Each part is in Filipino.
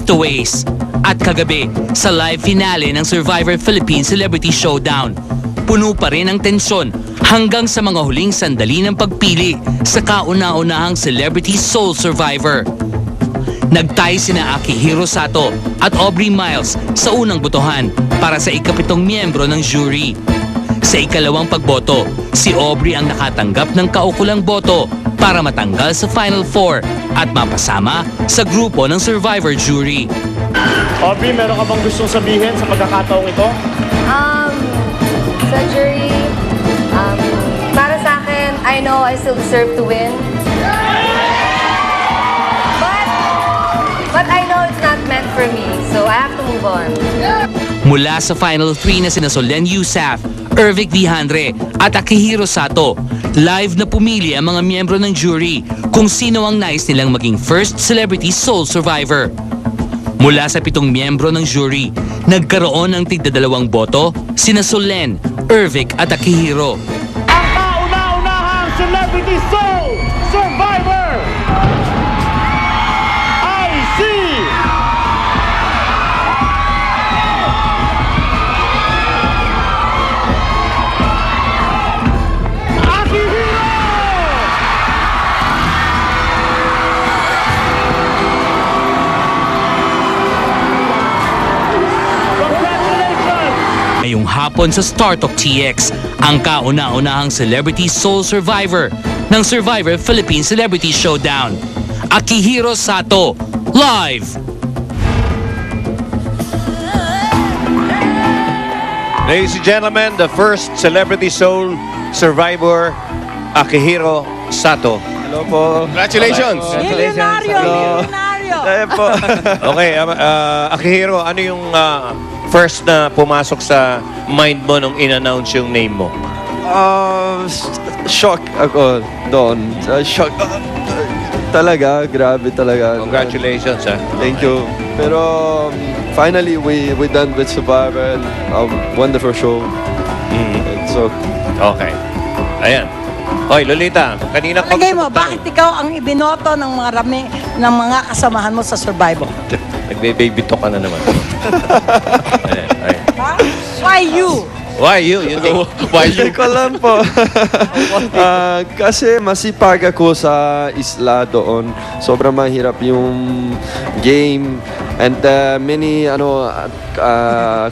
giveaways. At kagabi, sa live finale ng Survivor Philippines Celebrity Showdown, puno pa rin ang tensyon hanggang sa mga huling sandali ng pagpili sa kauna-unahang Celebrity Soul Survivor. Nagtay sina Akihiro Sato at Aubrey Miles sa unang botohan para sa ikapitong miyembro ng jury. Sa ikalawang pagboto, si Aubrey ang nakatanggap ng kaukulang boto para matanggal sa Final Four at mapasama sa grupo ng Survivor jury. Aubrey, meron ka bang gustong sabihin sa pagkakataong ito? Sa jury, para sa akin, I know I still deserve to win. But I know it's not meant for me, so I have to move on. Mula sa Final 3 na sina Solen Yusaf, Ervic Vihandre at Akihiro Sato, live na pumili ang mga miyembro ng jury kung sino ang nais nilang maging first Celebrity Soul Survivor. Mula sa 7 miyembro ng jury, nagkaroon ng tigdadalawang boto sina Solen, Ervic at Akihiro. Ang kauna-unahang Celebrity Soul Survivor! I see! Akihiro! Congratulations! Ngayong hapon sa StarTalk TX, ang kauna-unahang Celebrity Soul Survivor ng Survivor Philippines Celebrity Showdown, Akihiro Sato, live! Ladies and gentlemen, the first Celebrity Soul Survivor, Akihiro Sato. Hello po. Congratulations! Milyonaryo! Po. Okay, Akihiro, ano yung first na pumasok sa mind mo nung in-announce yung name mo? Shock ako doon. Shock. Talaga, grabe talaga. Congratulations, ha? Thank you. Pero finally, we done with Survivor. Wonderful show. So, Okay. Ayan. Hoy, Lolita, kanina ka... Palagay mo, bakit ikaw ang ibinoto ng mga ng mga kasamahan mo sa Survivor? Nagbe-baby talk ka na naman. Ayan, ayan. Ha? Why you? Why you? You think, why hindi ko alam po. Kasi masipag ako sa isla doon. Sobrang mahirap yung game. And many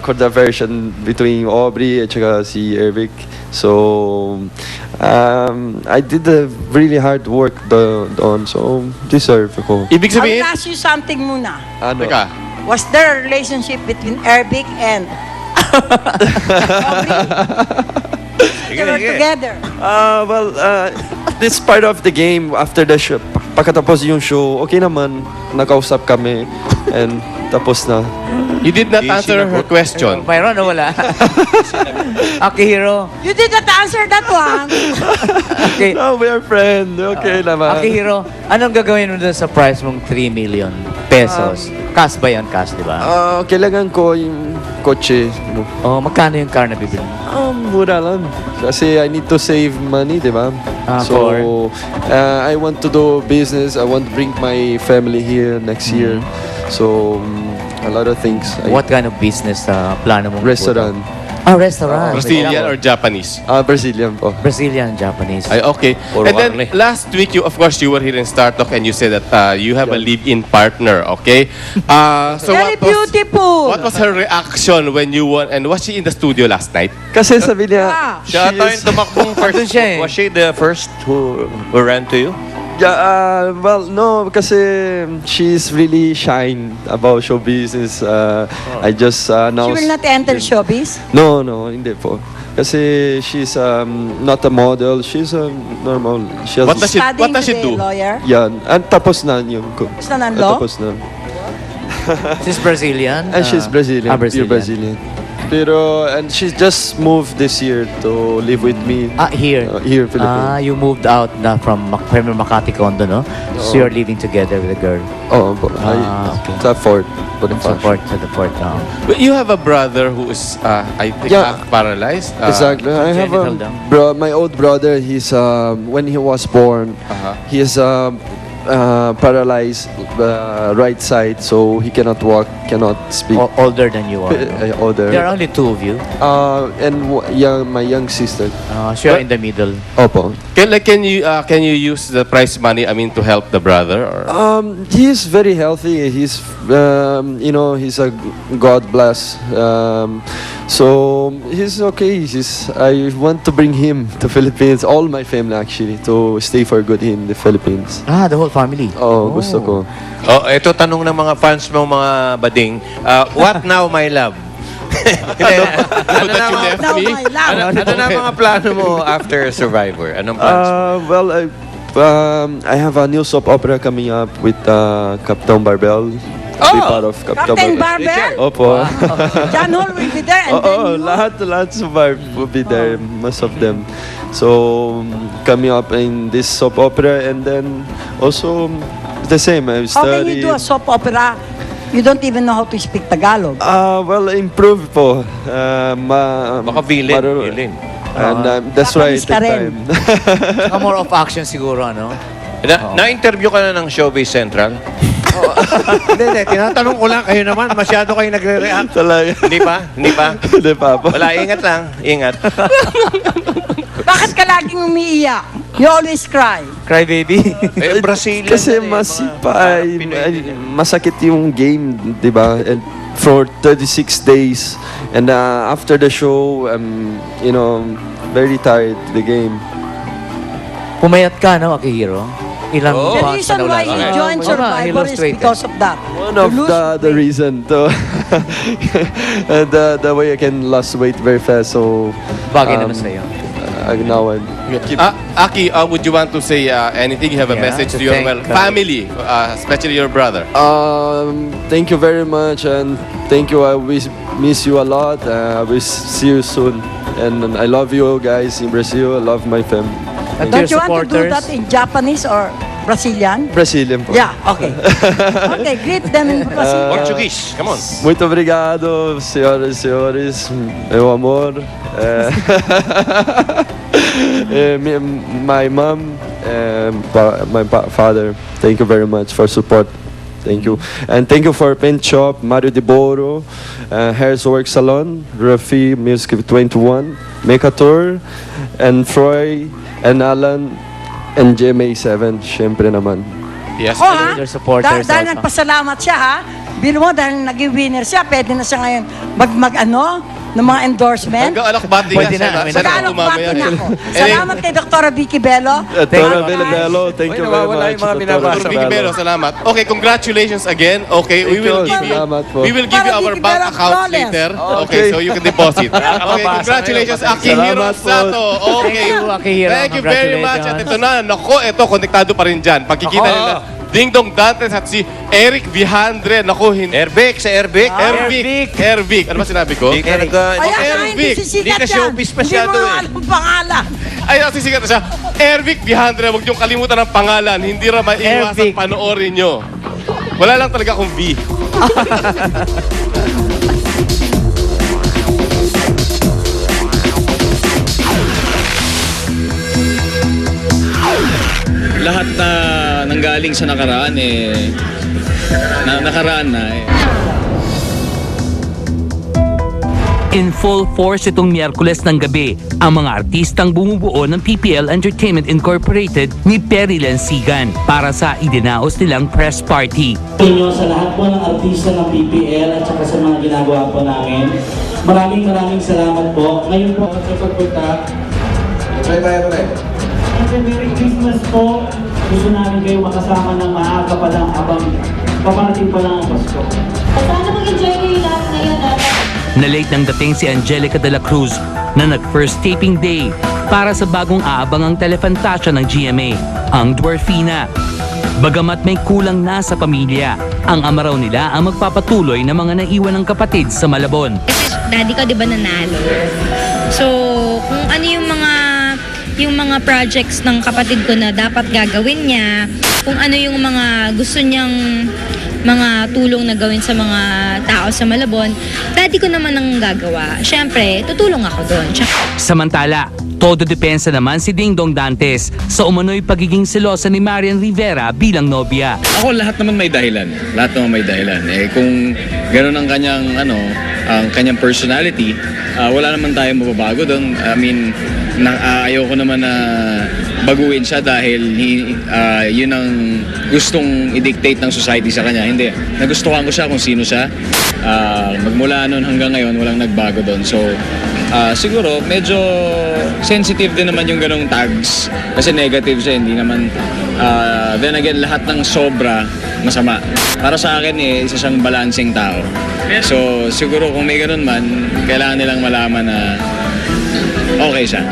controversy between Aubrey at saka si Eric. So, I did a really hard work doon. So, deserve ako. Ibig I sabihin... will ask you something muna. Ano? Teka, Was there a relationship between Ervic and they were together? Well, this part of the game, after the show, pagkatapos yung show, okay naman, nakausap kami, and tapos na. You did not answer her question. Mayroon o wala? Akihiro. You did not answer that one. Okay. No, we are friends. Okay naman. Akihiro, anong gagawin mo dun sa price mong 3 million pesos? Cash ba yun? Cash, di ba? Kailangan ko yung kotse. Oh, magkano yung car na bibili? Mura lang. Kasi I need to save money, di ba? For? I want to do business. I want to bring my family here next year. So, a lot of things. What kind of business plano mong Restaurant. Restaurant. Brazilian or Japanese? Brazilian po. Brazilian, Japanese. Ay, okay. Puro And then, karne. last week, of course, you were here in Star Talk and you said that you have a live-in partner, okay? So Very beautiful. What was her reaction when you won? And was she in the studio last night? Kasi sabi niya, siya ata yung tumakbong first. Doon siya eh. Was she the first who ran to you? yeah, well, no, kasi she's really shy about show business. I just She announced... will not enter showbiz? No, hindi po. Kasi she's not a model. She's a normal. She has, What does she Studying does she to be do? a lawyer? yan. And tapos na yung... Tapos na ng law? Tapos na. She's Brazilian? And she's Brazilian. Brazilian. Pure Brazilian. Pero, and she just moved this year to live with me. Here. Here, Philippines. You moved out na from Makati condo, no? So you're living together with a girl. Oo po. okay. Sa Fort. Support to the port now. But you have a brother who is, I think, Yeah. half paralyzed. Exactly. I have genital down. my old brother. He's when he was born, Uh-huh. he's paralyzed right side, so he cannot walk, cannot speak. Older than you are. No? Older. There are only two of you. My young sister. So you're in the middle. Opo. Can you use the prize money, I mean, to help the brother? Or? He is very healthy. He's he's a God bless. So he's okay. I want to bring him to Philippines. All my family actually to stay for good in the Philippines. The whole family. Oh, gusto ko. Oh, ito tanong ng mga fans mo, mga bading. What now, my love? Ano That you left me? ano na mga plano mo after Survivor? Anong plans mo? I have a new soap opera coming up with Captain Barbell. Be part of Captain Barbell? Opo. John Hall will be there and then you. lahat survive will be there, most of them. So coming up in this soap opera, and then also the same. I How can study. you do a soap opera? You don't even know how to speak Tagalog. Improve po. Baka villain. And that's why Japanese it ka take rin. time. More of action siguro, ano? Na-interview ka na ng Showbiz Central? Hindi. Tinatanong ko lang. Kayo naman, masyado kayo nagre-react. Talaga. Hindi pa? Hindi pa po. Wala, ingat lang. Ingat. Bakit ka laging umiiyak? You always cry. Cry baby. Brazilian. Kasi masakit yung game, di ba? And for 36 days. And after the show, I'm, very tired the game. Pumayat ka, no, Akihiro? Ilang The months reason na why wala he ka. joined Oo nga, he Survivor lost is weight, because of that. One of To lose the weight. reason to the way I can lose weight very fast. So Bagay naman sa'yo. now I'm Aki, would you want to say anything? You have a Yeah, message to to your thank, family, especially your brother. thank you very much, and thank you. I miss you a lot. I will see you soon, and I love you guys in Brazil. I love my family. And Don't to your you want to do supporters. that in Japanese or Brazilian? Brazilian po. Yeah, okay. Okay, greet them in Brazilian. Portuguese. Come on. Muito obrigado, senhoras e senhores, meu amor. My mom, my father, thank you very much for support. Thank you. And thank you for Paint Shop, Mario De Boro, Hair's Work Salon, Rafi Music 21, Mekator, and Froy, and Alan, and GMA7, syempre naman. Yes. Oh, ha? Your supporters Dahil also. nagpasalamat siya, ha? Biro mo, dahil naging winner siya, pwede na siya ngayon ng mga endorsement. Nag-alakbati ka. Pwede na, may Mag-alok-bati na ako. Eh, Salamat kay Dr. Vicky Bello. Dr. Bello, thank you very nawawala much. yung mga Dr. binabasa. Dr. Vicky Belo, salamat. Okay, congratulations again. Okay, we will give you Salamat po. Para our Vicky bank Belo accounts flawless. later. Okay, Okay. so you can deposit. Okay, congratulations, Akihiro Salamat po. Sato. Okay. Thank you, Akihiro. Thank you very much. At ito na, ito, konektado pa rin dyan. Pagkikita Ako. nila, Ding Dong Dantes at si Eric Vihandre. Naku, hindi. Ervic, sa Ervic. Ervic. Ano ba sinabi ko? Hindi ka Ayan na, hindi Ervic. sisikat Hindi ka yan. showbiz masyado, Hindi mo eh. alam ang pangalan. Ay, sisikat na siya. Ervic Vihandre, huwag niyong kalimutan ang pangalan. Hindi ra maiwasan Ervic. panoorin niyo. Wala lang talaga akong V. Lahat na nanggaling sa nakaraan nakaraan na In full force itong Miyerkules ng gabi, ang mga artistang bumubuo ng PPL Entertainment Incorporated ni Perry Lansigan para sa idinaos nilang press party. Inyo sa lahat po ng artista ng PPL at saka sa mga ginagawa po namin. Maraming salamat po. Ngayon po sa pagpunta. Merry Christmas po. Gusto namin kayo makasama ng maaga pa lang habang paparating pa lang ang Pasko. Sana mag-enjoy kayo lahat ngayon. Na late nang dating si Angelica de la Cruz na nag-first taping day para sa bagong aabangang telefantasya ng GMA, ang Dwarfina. Bagamat may kulang na sa pamilya, ang ama raw nila ang magpapatuloy ng mga naiwan ng kapatid sa Malabon. Kasi daddy ko di ba nanalo? So, kung ano yung mga projects ng kapatid ko na dapat gagawin niya, kung ano yung mga gusto niyang mga tulong na gawin sa mga tao sa Malabon, daddy ko naman ang gagawa. Siyempre, tutulong ako doon. Samantala, Todo depensa naman si Dingdong Dantes sa umano'y pagiging selosa ni Marian Rivera bilang nobya. Ako lahat naman may dahilan. Lahat naman may dahilan. Eh kung gano'n ang kanyang ang kanyang personality, wala naman tayong mababago doon. I mean, ayoko naman na baguhin siya dahil yun ang gustong i-dictate ng society sa kanya. Hindi. Nagustuhan ko siya kung sino siya. Magmula noon hanggang ngayon, walang nagbago doon. So, siguro, medyo sensitive din naman yung ganong tags. Kasi negative siya, hindi naman... then again, lahat ng sobra, masama. Para sa akin, isa siyang balancing tao. So, siguro kung may ganon man, kailangan nilang malaman na okay siya.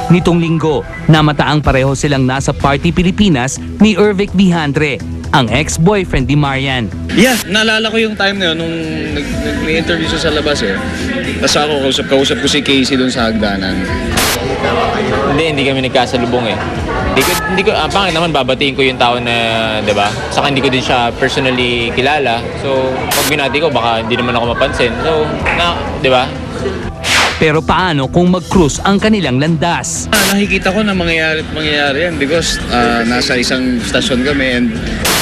Nitong linggo, namataang pareho silang nasa Party Pilipinas ni Ervic Vihandre, ang ex-boyfriend ni Marian. Yeah, naalala ko yung time na yun nung nag-interview siya sa labas eh. Tapos ako, kausap ko si Casey doon sa hagdanan. Hindi kami nagkasalubong eh. Pangit naman babatiin ko yung tao na, di ba? Saka hindi ko din siya personally kilala. So, pag binati ko, baka hindi naman ako mapansin. So, di ba? Pero paano kung mag-cruise ang kanilang landas? Nakikita ko na mangyayari yan because nasa isang stasyon kami and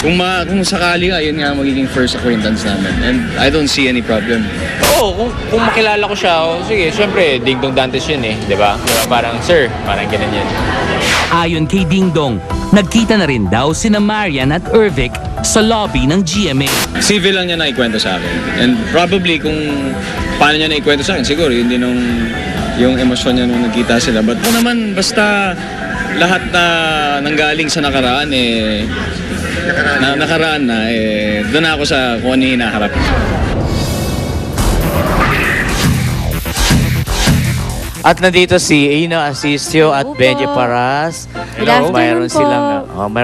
kung sakali nga, yun nga magiging first acquaintance namin. And I don't see any problem. Oo, kung makilala ko siya, sige, syempre, Dingdong Dantes yun eh, di ba? Parang, sir, parang ganun yan. Ayon kay Dingdong, nagkita na rin daw sina Marian at Ervic sa lobby ng GMA. Civil lang niya naikwento sa akin. And probably kung paano niya naikwento sa akin, siguro yun din yung emosyon niya nung nagkita sila. But kung naman, basta lahat na nanggaling sa nakaraan, doon ako sa kung ano yung hinaharap. At nandito si Ina Asistio at Benji Paras. Hello. Mayroon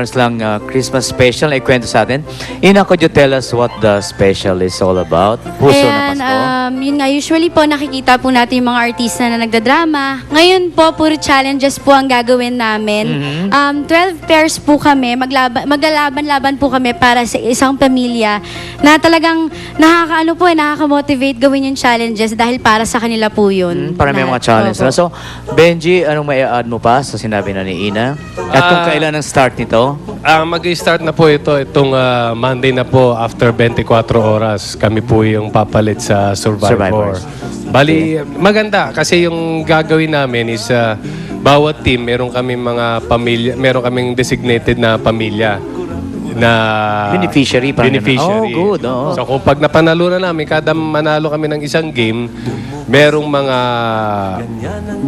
silang Christmas special na ikwento sa atin. Ina, could you tell us what the special is all about? Puso na Pasko. Yun nga, usually po nakikita po natin yung mga artista na nagdadrama. Ngayon po, puro challenges po ang gagawin namin. 12 pairs po kami, maglalaban-laban po kami para sa isang pamilya na talagang nakaka-motivate gawin yung challenges dahil para sa kanila po yun. Para may mga challenge na. So, Benji, anong may add mo pa sa sinabi na ni Ina? At kung kailan ang start nito? Mag-start na po itong Monday na po after 24 oras. Kami po yung papalit sa Survivor. Bali, maganda kasi yung gagawin namin is bawat team meron kaming mga pamilya, meron kaming designated na pamilya na Beneficiary. Oh, good. Oh. So kung pag napanalo na namin, kada manalo kami ng isang game, merong mga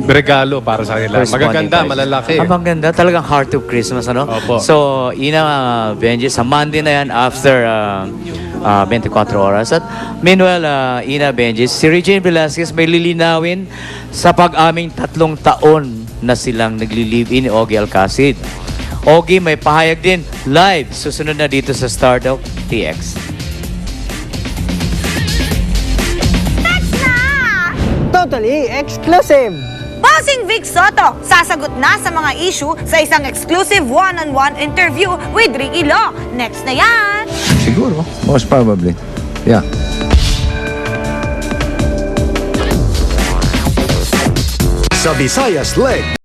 regalo para sa kanila. Magaganda, malalaki. Ang maganda, talagang heart of Christmas, ano? Opo. So, Ina, Benji, sa Monday na yan after 24 oras. At meanwhile, Ina, Benji, si Regine Velasquez may lilinawin sa pag-aming 3 taon na silang nagli-live-in ni Ogie Alcacid. Ogie, may pahayag din live. Susunod na dito sa Startup TX. Totally exclusive! Bossing Vic Soto, sasagot na sa mga issue sa isang exclusive one-on-one interview with Ricky Lo. Next na yan! Siguro, most probably. Yeah. Sa Visayas Leg.